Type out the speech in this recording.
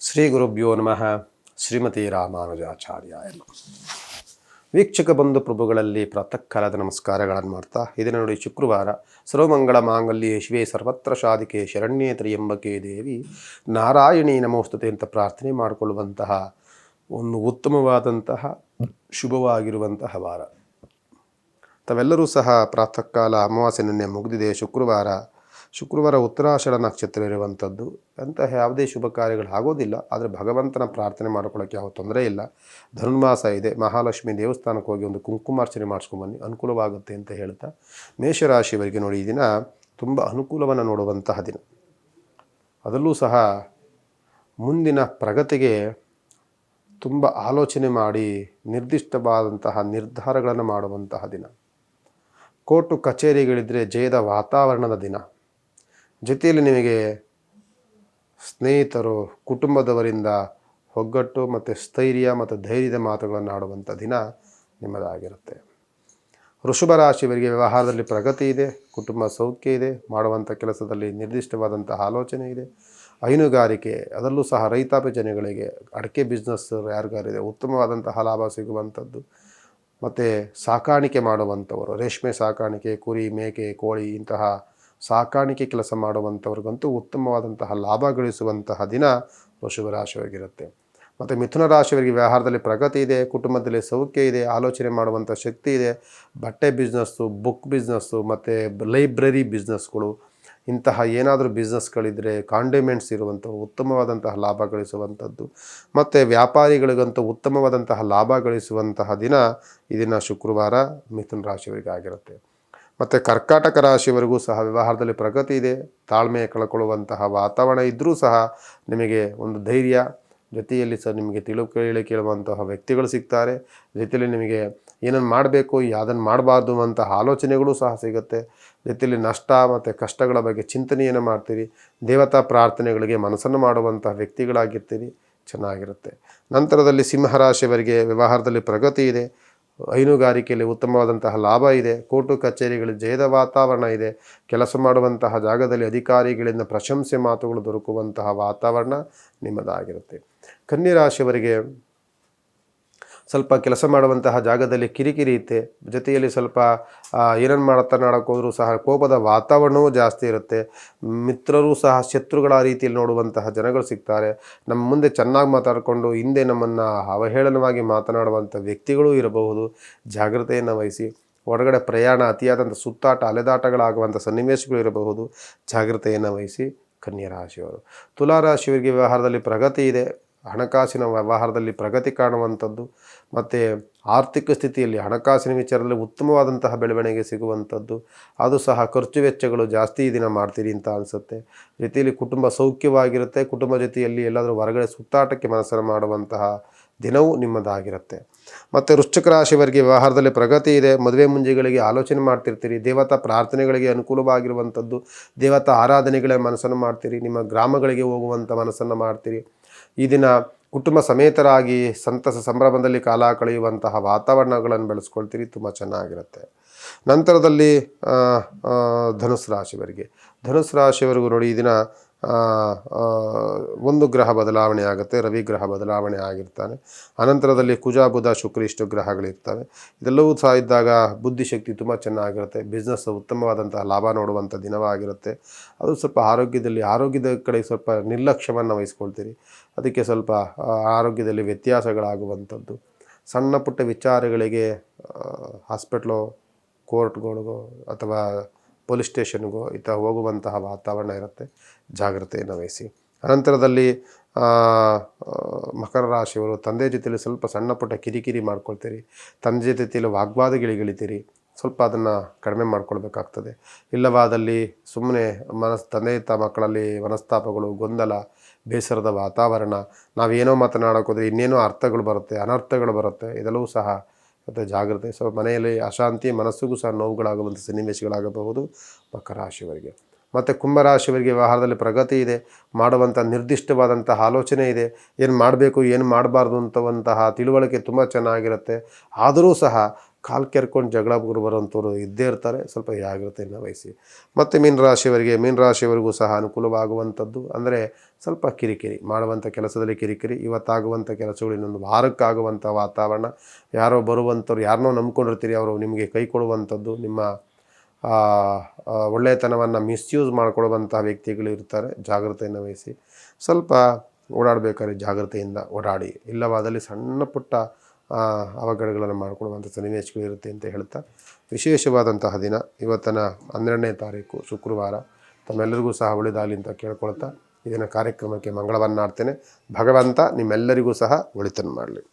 ಶ್ರೀ ಗುರುಭ್ಯೋ ನಮಃ. ಶ್ರೀಮತಿ ರಾಮಾನುಜಾಚಾರ್ಯಾಯ ನಮಃ. ವೀಕ್ಷಕ ಬಂಧು ಪ್ರಭುಗಳಲ್ಲಿ ಪ್ರಾತಃ ಕಾಲದ ನಮಸ್ಕಾರಗಳನ್ನು ಮಾಡ್ತಾ ಇದನ್ನು ನೋಡಿ ಶುಕ್ರವಾರ ಸರ್ವಮಂಗಳ ಮಾಂಗಲ್ಯೆ ಶಿವೆ ಸರ್ವತ್ರ ಸಾಧಿಕೆ ಶರಣ್ಯೇ ತ್ರ್ಯಂಬಕೆ ದೇವಿ ನಾರಾಯಣಿ ನಮೋಸ್ತುತೆ ಅಂತ ಪ್ರಾರ್ಥನೆ ಮಾಡಿಕೊಳ್ಳುವಂತಹ ಒಂದು ಉತ್ತಮವಾದಂತಹ ಶುಭವಾಗಿರುವಂತಹ ವಾರ. ತಾವೆಲ್ಲರೂ ಸಹ ಪ್ರಾತಃ ಕಾಲ ಅಮಾವಾಸ್ಯೆ ನಿನ್ನೆ ಮುಗಿದಿದೆ. ಶುಕ್ರವಾರ ಉತ್ತರಾಷಾಢ ನಕ್ಷತ್ರ ಇರುವಂಥದ್ದು. ಅಂತಹ ಯಾವುದೇ ಶುಭ ಕಾರ್ಯಗಳು ಆಗೋದಿಲ್ಲ. ಆದರೆ ಭಗವಂತನ ಪ್ರಾರ್ಥನೆ ಮಾಡ್ಕೊಳ್ಳೋಕ್ಕೆ ಯಾವ ತೊಂದರೆ ಇಲ್ಲ. ಧನುರ್ಮಾಸ ಇದೆ. ಮಹಾಲಕ್ಷ್ಮಿ ದೇವಸ್ಥಾನಕ್ಕೆ ಹೋಗಿ ಒಂದು ಕುಂಕುಮಾರ್ಚನೆ ಮಾಡಿಸ್ಕೊಂಬನ್ನಿ, ಅನುಕೂಲವಾಗುತ್ತೆ ಅಂತ ಹೇಳ್ತಾ ಮೇಷರಾಶಿಯವರಿಗೆ ನೋಡಿ ಈ ದಿನ ತುಂಬ ಅನುಕೂಲವನ್ನು ನೋಡುವಂತಹ ದಿನ. ಅದರಲ್ಲೂ ಸಹ ಮುಂದಿನ ಪ್ರಗತಿಗೆ ತುಂಬ ಆಲೋಚನೆ ಮಾಡಿ ನಿರ್ದಿಷ್ಟವಾದಂತಹ ನಿರ್ಧಾರಗಳನ್ನು ಮಾಡುವಂತಹ ದಿನ. ಕೋರ್ಟು ಕಚೇರಿಗಳಿದ್ದರೆ ಜಯದ ವಾತಾವರಣದ ದಿನ. ಜೊತೆಯಲ್ಲಿ ನಿಮಗೆ ಸ್ನೇಹಿತರು, ಕುಟುಂಬದವರಿಂದ ಒಗ್ಗಟ್ಟು ಮತ್ತು ಸ್ಥೈರ್ಯ ಮತ್ತು ಧೈರ್ಯದ ಮಾತುಗಳನ್ನು ಆಡುವಂಥ ದಿನ ನಿಮ್ಮದಾಗಿರುತ್ತೆ. ವೃಷಭ ರಾಶಿಯವರಿಗೆ ವ್ಯವಹಾರದಲ್ಲಿ ಪ್ರಗತಿ ಇದೆ, ಕುಟುಂಬ ಸೌಖ್ಯ ಇದೆ, ಮಾಡುವಂಥ ಕೆಲಸದಲ್ಲಿ ನಿರ್ದಿಷ್ಟವಾದಂತಹ ಆಲೋಚನೆ ಇದೆ. ಹೈನುಗಾರಿಕೆ, ಅದರಲ್ಲೂ ಸಹ ರೈತಾಪಿ ಜನಗಳಿಗೆ ಅಡಿಕೆ ಬಿಸ್ನೆಸ್ ಯಾರಿಗಾರಿದೆ ಉತ್ತಮವಾದಂತಹ ಲಾಭ ಸಿಗುವಂಥದ್ದು. ಮತ್ತು ಸಾಕಾಣಿಕೆ ಮಾಡುವಂಥವರು, ರೇಷ್ಮೆ ಸಾಕಾಣಿಕೆ, ಕುರಿ, ಮೇಕೆ, ಕೋಳಿ ಇಂತಹ ಸಾಕಾಣಿಕೆ ಕೆಲಸ ಮಾಡುವಂಥವ್ರಿಗಂತೂ ಉತ್ತಮವಾದಂತಹ ಲಾಭ ಗಳಿಸುವಂತಹ ದಿನ ವೃಷಭ ರಾಶಿಯವರಿಗಿರುತ್ತೆ. ಮತ್ತು ಮಿಥುನ ರಾಶಿಯವರಿಗೆ ವ್ಯವಹಾರದಲ್ಲಿ ಪ್ರಗತಿ ಇದೆ, ಕುಟುಂಬದಲ್ಲಿ ಸೌಖ್ಯ ಇದೆ, ಆಲೋಚನೆ ಮಾಡುವಂಥ ಶಕ್ತಿ ಇದೆ. ಬಟ್ಟೆ ಬಿಸ್ನೆಸ್ಸು, ಬುಕ್ ಬಿಸ್ನೆಸ್ಸು ಮತ್ತು ಲೈಬ್ರರಿ ಬಿಸ್ನೆಸ್ಗಳು, ಇಂತಹ ಏನಾದರೂ ಬಿಸ್ನೆಸ್ಗಳಿದ್ದರೆ ಕಾಂಡಿಮೆಂಟ್ಸ್ ಇರುವಂಥವು ಉತ್ತಮವಾದಂತಹ ಲಾಭ ಗಳಿಸುವಂಥದ್ದು. ಮತ್ತು ವ್ಯಾಪಾರಿಗಳಿಗಂತೂ ಉತ್ತಮವಾದಂತಹ ಲಾಭ ಗಳಿಸುವಂತಹ ದಿನ ಈ ದಿನ ಶುಕ್ರವಾರ ಮಿಥುನ ರಾಶಿಯವರಿಗೆ ಆಗಿರುತ್ತೆ. ಮತ್ತು ಕರ್ಕಾಟಕ ರಾಶಿಯವರೆಗೂ ಸಹ ವ್ಯವಹಾರದಲ್ಲಿ ಪ್ರಗತಿ ಇದೆ. ತಾಳ್ಮೆ ಕಳ್ಕೊಳ್ಳುವಂತಹ ವಾತಾವರಣ ಇದ್ದರೂ ಸಹ ನಿಮಗೆ ಒಂದು ಧೈರ್ಯ, ಜೊತೆಯಲ್ಲಿ ಸಹ ನಿಮಗೆ ಕೇಳುವಂತಹ ವ್ಯಕ್ತಿಗಳು ಸಿಗ್ತಾರೆ. ಜೊತೆಯಲ್ಲಿ ನಿಮಗೆ ಏನನ್ನು ಮಾಡಬೇಕು, ಯಾವುದನ್ನು ಮಾಡಬಾರ್ದು ಅಂತಹ ಆಲೋಚನೆಗಳು ಸಹ ಸಿಗುತ್ತೆ. ಜೊತೆಯಲ್ಲಿ ನಷ್ಟ ಮತ್ತು ಕಷ್ಟಗಳ ಬಗ್ಗೆ ಚಿಂತನೆಯನ್ನು ಮಾಡ್ತೀರಿ. ದೇವತಾ ಪ್ರಾರ್ಥನೆಗಳಿಗೆ ಮನಸ್ಸನ್ನು ಮಾಡುವಂತಹ ವ್ಯಕ್ತಿಗಳಾಗಿರ್ತೀರಿ. ಚೆನ್ನಾಗಿರುತ್ತೆ. ನಂತರದಲ್ಲಿ ಸಿಂಹರಾಶಿಯವರಿಗೆ ವ್ಯವಹಾರದಲ್ಲಿ ಪ್ರಗತಿ ಇದೆ, ಹೈನುಗಾರಿಕೆಯಲ್ಲಿ ಉತ್ತಮವಾದಂತಹ ಲಾಭ ಇದೆ, ಕೋರ್ಟು ಕಚೇರಿಗಳಲ್ಲಿ ಜಯದ ವಾತಾವರಣ ಇದೆ. ಕೆಲಸ ಮಾಡುವಂತಹ ಜಾಗದಲ್ಲಿ ಅಧಿಕಾರಿಗಳಿಂದ ಪ್ರಶಂಸೆ ಮಾತುಗಳು ದೊರಕುವಂತಹ ವಾತಾವರಣ ನಿಮ್ಮದಾಗಿರುತ್ತೆ. ಕನ್ಯಾ ರಾಶಿಯವರಿಗೆ ಸ್ವಲ್ಪ ಕೆಲಸ ಮಾಡುವಂತಹ ಜಾಗದಲ್ಲಿ ಕಿರಿಕಿರಿ ಇರುತ್ತೆ. ಜೊತೆಯಲ್ಲಿ ಸ್ವಲ್ಪ ಏನನ್ನು ಮಾತನಾಡೋಕೆ ಹೋದರೂ ಸಹ ಕೋಪದ ವಾತಾವರಣವೂ ಜಾಸ್ತಿ ಇರುತ್ತೆ. ಮಿತ್ರರು ಸಹ ಶತ್ರುಗಳ ರೀತಿಯಲ್ಲಿ ನೋಡುವಂತಹ ಜನಗಳು ಸಿಗ್ತಾರೆ. ನಮ್ಮ ಮುಂದೆ ಚೆನ್ನಾಗಿ ಮಾತಾಡಿಕೊಂಡು ಹಿಂದೆ ನಮ್ಮನ್ನು ಅವಹೇಳನವಾಗಿ ಮಾತನಾಡುವಂಥ ವ್ಯಕ್ತಿಗಳೂ ಇರಬಹುದು. ಜಾಗ್ರತೆಯನ್ನು ವಹಿಸಿ. ಹೊರಗಡೆ ಪ್ರಯಾಣ, ಅತಿಯಾದಂಥ ಸುತ್ತಾಟ, ಅಲೆದಾಟಗಳಾಗುವಂಥ ಸನ್ನಿವೇಶಗಳು ಇರಬಹುದು. ಜಾಗ್ರತೆಯನ್ನು ವಹಿಸಿ ಕನ್ಯಾ ರಾಶಿಯವರು. ತುಲಾ ರಾಶಿಯವರಿಗೆ ವ್ಯವಹಾರದಲ್ಲಿ ಪ್ರಗತಿ ಇದೆ, ಹಣಕಾಸಿನ ವ್ಯವಹಾರದಲ್ಲಿ ಪ್ರಗತಿ ಕಾಣುವಂಥದ್ದು. ಮತ್ತು ಆರ್ಥಿಕ ಸ್ಥಿತಿಯಲ್ಲಿ ಹಣಕಾಸಿನ ವಿಚಾರದಲ್ಲಿ ಉತ್ತಮವಾದಂತಹ ಬೆಳವಣಿಗೆ ಸಿಗುವಂಥದ್ದು. ಅದು ಸಹ ಖರ್ಚು ವೆಚ್ಚಗಳು ಜಾಸ್ತಿ ದಿನ ಮಾಡ್ತೀರಿ ಅಂತ ಅನಿಸುತ್ತೆ. ಜೊತೆಯಲ್ಲಿ ಕುಟುಂಬ ಸೌಖ್ಯವಾಗಿರುತ್ತೆ. ಕುಟುಂಬ ಜೊತೆಯಲ್ಲಿ ಎಲ್ಲಾದರೂ ಹೊರಗಡೆ ಸುತ್ತಾಟಕ್ಕೆ ಮನಸ್ಸನ್ನು ಮಾಡುವಂತಹ ದಿನವೂ ನಿಮ್ಮದಾಗಿರುತ್ತೆ. ಮತ್ತು ವೃಶ್ಚಿಕ ರಾಶಿಯವರಿಗೆ ವ್ಯವಹಾರದಲ್ಲಿ ಪ್ರಗತಿ ಇದೆ. ಮದುವೆ ಮುಂಜಿಗಳಿಗೆ ಆಲೋಚನೆ ಮಾಡ್ತಿರ್ತೀರಿ. ದೇವತಾ ಪ್ರಾರ್ಥನೆಗಳಿಗೆ ಅನುಕೂಲವಾಗಿರುವಂಥದ್ದು. ದೇವತಾ ಆರಾಧನೆಗಳ ಮನಸ್ಸನ್ನು ಮಾಡ್ತೀರಿ. ನಿಮ್ಮ ಗ್ರಾಮಗಳಿಗೆ ಹೋಗುವಂಥ ಮನಸ್ಸನ್ನು ಮಾಡ್ತೀರಿ. ಈ ದಿನ ಕುಟುಂಬ ಸಮೇತರಾಗಿ ಸಂತಸ ಸಂಭ್ರಮದಲ್ಲಿ ಕಾಲ ಕಳೆಯುವಂತಹ ವಾತಾವರಣಗಳನ್ನು ಬೆಳೆಸ್ಕೊಳ್ತೀರಿ. ತುಂಬ ಚೆನ್ನಾಗಿರುತ್ತೆ. ನಂತರದಲ್ಲಿ ಧನುಸ್ಸು ರಾಶಿಯವರೆಗೂ ನೋಡಿ ಈ ದಿನ ಒಂದು ಗ್ರಹ ಬದಲಾವಣೆ ಆಗುತ್ತೆ. ರವಿ ಗ್ರಹ ಬದಲಾವಣೆ ಆಗಿರ್ತಾನೆ. ಅನಂತರದಲ್ಲಿ ಕುಜ, ಬುಧ, ಶುಕ್ರ ಇಷ್ಟು ಗ್ರಹಗಳಿರ್ತವೆ. ಇದೆಲ್ಲವೂ ಸಹ ಇದ್ದಾಗ ಬುದ್ಧಿಶಕ್ತಿ ತುಂಬ ಚೆನ್ನಾಗಿರುತ್ತೆ. ಬಿಸ್ನೆಸ್ ಉತ್ತಮವಾದಂತಹ ಲಾಭ ನೋಡುವಂಥ ದಿನವಾಗಿರುತ್ತೆ. ಅದು ಸ್ವಲ್ಪ ಆರೋಗ್ಯದ ಕಡೆ ಸ್ವಲ್ಪ ನಿರ್ಲಕ್ಷ್ಯವನ್ನು ವಹಿಸ್ಕೊಳ್ತೀರಿ. ಅದಕ್ಕೆ ಸ್ವಲ್ಪ ಆರೋಗ್ಯದಲ್ಲಿ ವ್ಯತ್ಯಾಸಗಳಾಗುವಂಥದ್ದು. ಸಣ್ಣ ಪುಟ್ಟ ವಿಚಾರಗಳಿಗೆ ಹಾಸ್ಪಿಟ್ಲು, ಕೋರ್ಟ್ಗಳಿಗೋ ಅಥವಾ ಪೊಲೀಸ್ ಸ್ಟೇಷನ್ಗೋ ಹೋಗುವಂತಹ ವಾತಾವರಣ ಇರುತ್ತೆ. ಜಾಗ್ರತೆಯನ್ನು ವಹಿಸಿ. ಅನಂತರದಲ್ಲಿ ಮಕರ ರಾಶಿಯವರು ತಂದೆ ಜೊತೆಯಲ್ಲಿ ಸ್ವಲ್ಪ ಸಣ್ಣ ಪುಟ್ಟ ಕಿರಿಕಿರಿ ಮಾಡ್ಕೊಳ್ತೀರಿ. ತಂದೆ ಜೊತೆಯಲ್ಲಿ ವಾಗ್ವಾದಗಳಿಗಿಳಿತೀರಿ. ಸ್ವಲ್ಪ ಅದನ್ನು ಕಡಿಮೆ ಮಾಡ್ಕೊಳ್ಬೇಕಾಗ್ತದೆ. ಇಲ್ಲವಾದಲ್ಲಿ ಸುಮ್ಮನೆ ತಂದೆ ಮಕ್ಕಳಲ್ಲಿ ಮನಸ್ತಾಪಗಳು, ಗೊಂದಲ, ಬೇಸರದ ವಾತಾವರಣ, ನಾವೇನೋ ಮಾತನಾಡೋಕೋದ್ರೆ ಇನ್ನೇನೋ ಅನರ್ಥಗಳು ಬರುತ್ತೆ. ಇದೆಲ್ಲವೂ ಸಹ ಮತ್ತು ಜಾಗ್ರತೆ. ಸೊ ಮನೆಯಲ್ಲಿ ಅಶಾಂತಿ, ಮನಸ್ಸಿಗೂ ಸಹ ನೋವುಗಳಾಗುವಂಥ ಸನ್ನಿವೇಶಗಳಾಗಬಹುದು ಮಕರ ರಾಶಿಯವರಿಗೆ. ಮತ್ತು ಕುಂಭರಾಶಿಯವರಿಗೆ ವ್ಯವಹಾರದಲ್ಲಿ ಪ್ರಗತಿ ಇದೆ, ಮಾಡುವಂಥ ನಿರ್ದಿಷ್ಟವಾದಂತಹ ಆಲೋಚನೆ ಇದೆ. ಏನು ಮಾಡಬೇಕು, ಏನು ಮಾಡಬಾರ್ದು ಅಂತವಂತಹ ತಿಳುವಳಿಕೆ ತುಂಬ ಚೆನ್ನಾಗಿರುತ್ತೆ. ಆದರೂ ಸಹ ಕಾಲು ಕೆರ್ಕೊಂಡು ಜಗಳ ಬರುವಂಥವ್ರು ಇದ್ದೇ ಇರ್ತಾರೆ. ಸ್ವಲ್ಪ ಜಾಗ್ರತೆಯನ್ನು ವಹಿಸಿ. ಮತ್ತು ಮೀನರಾಶಿಯವರಿಗೂ ಸಹ ಅನುಕೂಲವಾಗುವಂಥದ್ದು ಅಂದರೆ ಸ್ವಲ್ಪ ಕಿರಿಕಿರಿ ಮಾಡುವಂಥ ಕೆಲಸದಲ್ಲಿ ಕಿರಿಕಿರಿ, ಇವತ್ತಾಗುವಂಥ ಕೆಲಸಗಳು ಇನ್ನೊಂದು ವಾರಕ್ಕಾಗುವಂಥ ವಾತಾವರಣ, ಯಾರೋ ಬರುವಂಥವ್ರು ಯಾರನ್ನೋ ನಂಬ್ಕೊಂಡಿರ್ತೀರಿ, ಅವರು ನಿಮಗೆ ಕೈ ಕೊಡುವಂಥದ್ದು, ನಿಮ್ಮ ಒಳ್ಳೆಯತನವನ್ನು ಮಿಸ್ಯೂಸ್ ಮಾಡಿಕೊಳ್ಳುವಂಥ ವ್ಯಕ್ತಿಗಳು ಇರ್ತಾರೆ. ಜಾಗ್ರತೆಯನ್ನು ವಹಿಸಿ. ಸ್ವಲ್ಪ ಓಡಾಡಬೇಕಾದ್ರೆ ಜಾಗ್ರತೆಯಿಂದ ಓಡಾಡಿ, ಇಲ್ಲವಾದಲ್ಲಿ ಸಣ್ಣ ಪುಟ್ಟ ಅವಘಡಗಳನ್ನು ಮಾಡಿಕೊಳ್ಳುವಂಥ ಸನ್ನಿವೇಶಗಳಿರುತ್ತೆ ಅಂತ ಹೇಳ್ತಾ, ವಿಶೇಷವಾದಂತಹ ದಿನ ಇವತ್ತಿನ 12ನೇ ತಾರೀಕು ಶುಕ್ರವಾರ. ತಮ್ಮೆಲ್ಲರಿಗೂ ಸಹ ಒಳ್ಳೆಯದಾಗಲಿ ಅಂತ ಕೇಳ್ಕೊಳ್ತಾ ಇದನ್ನು ಕಾರ್ಯಕ್ರಮಕ್ಕೆ ಮಂಗಳವನ್ನಾಡ್ತೇನೆ. ಭಗವಂತ ನಿಮ್ಮೆಲ್ಲರಿಗೂ ಸಹ ಒಳಿತನ್ನು ಮಾಡಲಿ.